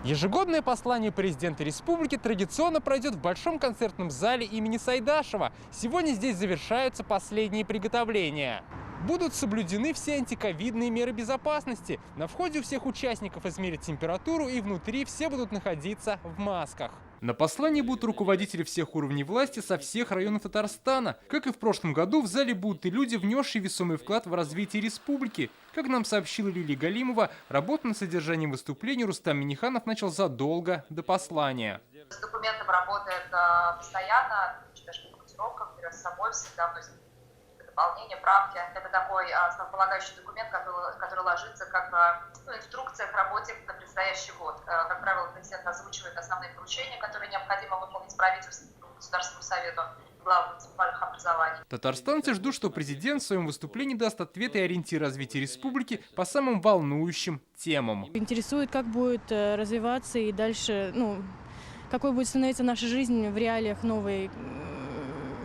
Ежегодное послание президента республики традиционно пройдет в Большом концертном зале имени Сайдашева. Сегодня здесь завершаются последние приготовления. Будут соблюдены все антиковидные меры безопасности. На входе у всех участников измерят температуру, и внутри все будут находиться в масках. На послании будут руководители всех уровней власти со всех районов Татарстана. Как и в прошлом году, в зале будут и люди, внесшие весомый вклад в развитие республики. Как нам сообщила Лилия Галимова, работу над содержанием выступления Рустам Минниханов начал задолго до послания. С документом работает постоянно, даже по командировкам, берет с собой всегда, то есть дополнение, правки. Это такой основополагающий документ, который ложится как инструкция к работе на предстоящий год. Как правило, президент озвучивает основные поручения, которые необходимо выполнить правительству, Государственному совету, главам муниципальных образований. Татарстанцы ждут, что президент в своем выступлении даст ответы и ориентиры развития республики по самым волнующим темам. Интересует, как будет развиваться и дальше, какой будет становиться наша жизнь в реалиях новой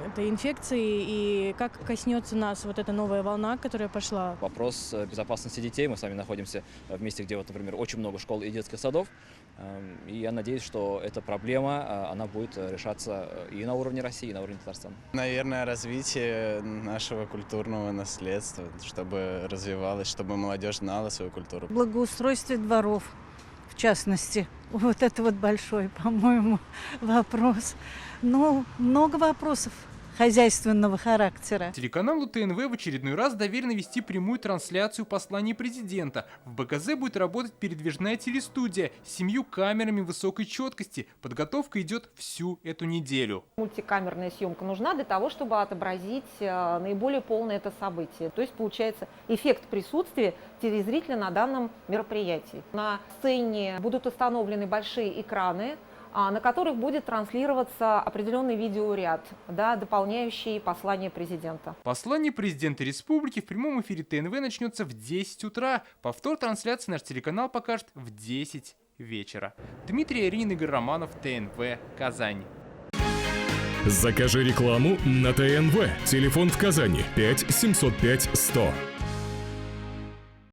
этой инфекции и как коснется нас вот эта новая волна, которая пошла. Вопрос безопасности детей. Мы с вами находимся в месте, где, например, очень много школ и детских садов. И я надеюсь, что эта проблема, она будет решаться и на уровне России, и на уровне Татарстана. Наверное, развитие нашего культурного наследства, чтобы развивалось, чтобы молодежь знала свою культуру. Благоустройство дворов, в частности. Вот это вот большой, по-моему, вопрос. Много вопросов хозяйственного характера. Телеканалу ТНВ в очередной раз доверено вести прямую трансляцию послания президента. В БКЗ будет работать передвижная телестудия с 7 камерами высокой четкости. Подготовка идет всю эту неделю. Мультикамерная съемка нужна для того, чтобы отобразить наиболее полное это событие. То есть получается эффект присутствия телезрителя на данном мероприятии. На сцене будут установлены большие экраны, на которых будет транслироваться определенный видеоряд, дополняющий послание президента. Послание президента республики в прямом эфире ТНВ начнется в 10 утра. Повтор трансляции наш телеканал покажет в 10 вечера. Дмитрий Аринин, Игорь Романов, ТНВ, Казань. Закажи рекламу на ТНВ. Телефон в Казани 5 705 100.